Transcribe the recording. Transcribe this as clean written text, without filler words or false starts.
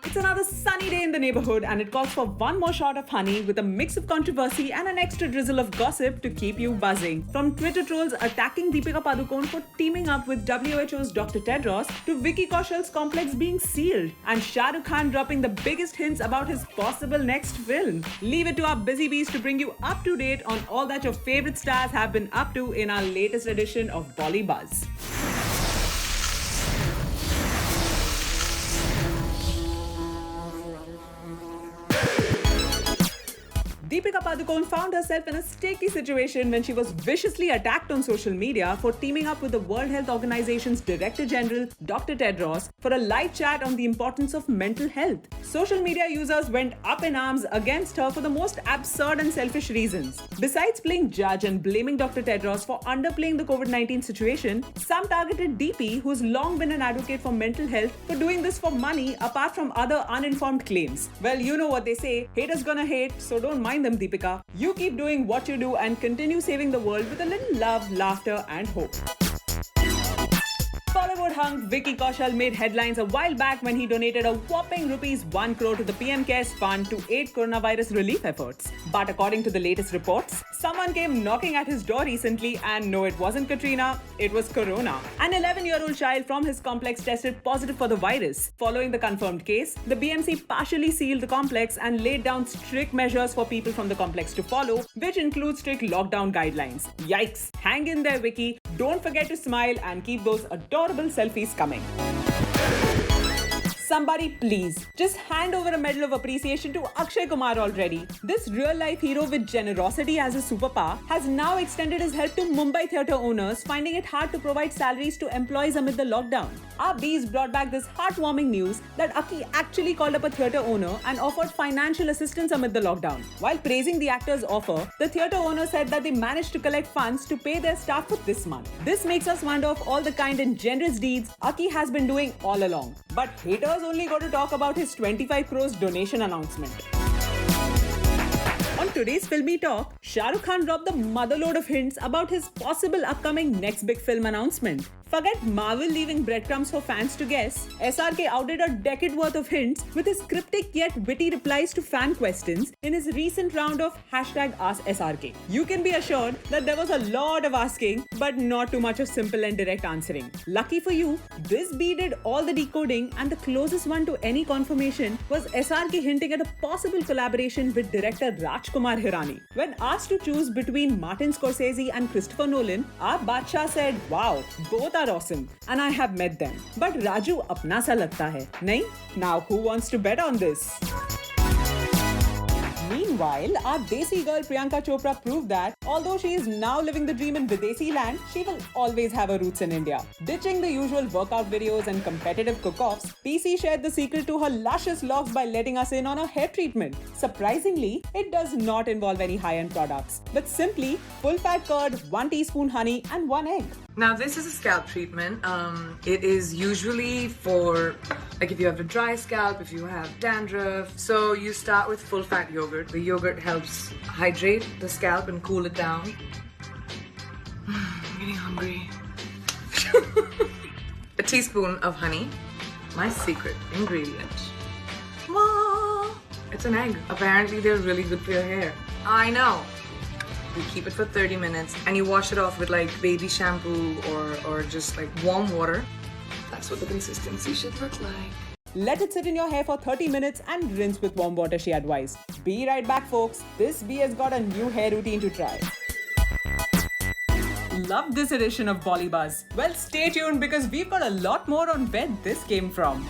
It's another sunny day in the neighborhood and it calls for one more shot of honey with a mix of controversy and an extra drizzle of gossip to keep you buzzing. From Twitter trolls attacking Deepika Padukone for teaming up with WHO's Dr. Tedros to Vicky Kaushal's complex being sealed and Shah Rukh Khan dropping the biggest hints about his possible next film. Leave it to our busy bees to bring you up to date on all that your favorite stars have been up to in our latest edition of Bolly Buzz. Deepika Padukone found herself in a sticky situation when she was viciously attacked on social media for teaming up with the World Health Organization's Director General, Dr. Tedros, for a live chat on the importance of mental health. Social media users went up in arms against her for the most absurd and selfish reasons. Besides playing judge and blaming Dr. Tedros for underplaying the COVID-19 situation, some targeted DP, who's long been an advocate for mental health, for doing this for money apart from other uninformed claims. Well, you know what they say, haters gonna hate, so don't mind them, Deepika. You keep doing what you do and continue saving the world with a little love, laughter and hope. Bollywood hunk Vicky Kaushal made headlines a while back when he donated a whopping ₹1 crore to the PM CARES fund to aid coronavirus relief efforts. But according to the latest reports, someone came knocking at his door recently and no, it wasn't Katrina, it was Corona. An 11-year-old child from his complex tested positive for the virus. Following the confirmed case, the BMC partially sealed the complex and laid down strict measures for people from the complex to follow, which include strict lockdown guidelines. Yikes! Hang in there, Vicky. Don't forget to smile and keep those adorable selfies coming. Somebody please, just hand over a medal of appreciation to Akshay Kumar already. This real-life hero with generosity as a superpower has now extended his help to Mumbai theatre owners, finding it hard to provide salaries to employees amid the lockdown. Our bees brought back this heartwarming news that Aki actually called up a theatre owner and offered financial assistance amid the lockdown. While praising the actor's offer, the theatre owner said that they managed to collect funds to pay their staff for this month. This makes us wonder of all the kind and generous deeds Aki has been doing all along. But haters only got to talk about his 25 crores donation announcement. On today's Filmy Talk, Shah Rukh Khan dropped the motherload of hints about his possible upcoming next big film announcement. Forget Marvel leaving breadcrumbs for fans to guess. SRK outdid a decade worth of hints with his cryptic yet witty replies to fan questions in his recent round of #AskSRK. You can be assured that there was a lot of asking, but not too much of simple and direct answering. Lucky for you, this bee did all the decoding, and the closest one to any confirmation was SRK hinting at a possible collaboration with director Rajkumar Hirani. When asked to choose between Martin Scorsese and Christopher Nolan, our Badshah said, "Wow, both are awesome and I have met them. But Raju apna sa lagta hai, nahi? Now who wants to bet on this?" Meanwhile, our Desi girl Priyanka Chopra proved that although she is now living the dream in Videsi land, she will always have her roots in India. Ditching the usual workout videos and competitive cook-offs, PC shared the secret to her luscious locks by letting us in on her hair treatment. Surprisingly, it does not involve any high-end products, but simply full-fat curd, 1 teaspoon honey and 1 egg. Now this is a scalp treatment. It is usually for like if you have a dry scalp, if you have dandruff. So you start with full fat yogurt. The yogurt helps hydrate the scalp and cool it down. I'm getting hungry. A teaspoon of honey. My secret ingredient. It's an egg. Apparently they're really good for your hair. I know. You keep it for 30 minutes and you wash it off with like baby shampoo or just like warm water. That's what the consistency should look like. Let it sit in your hair for 30 minutes and rinse with warm water, she advised. Be right back, folks. This bee has got a new hair routine to try. Love this edition of Bolly Buzz. Well, stay tuned because we've got a lot more on where this came from.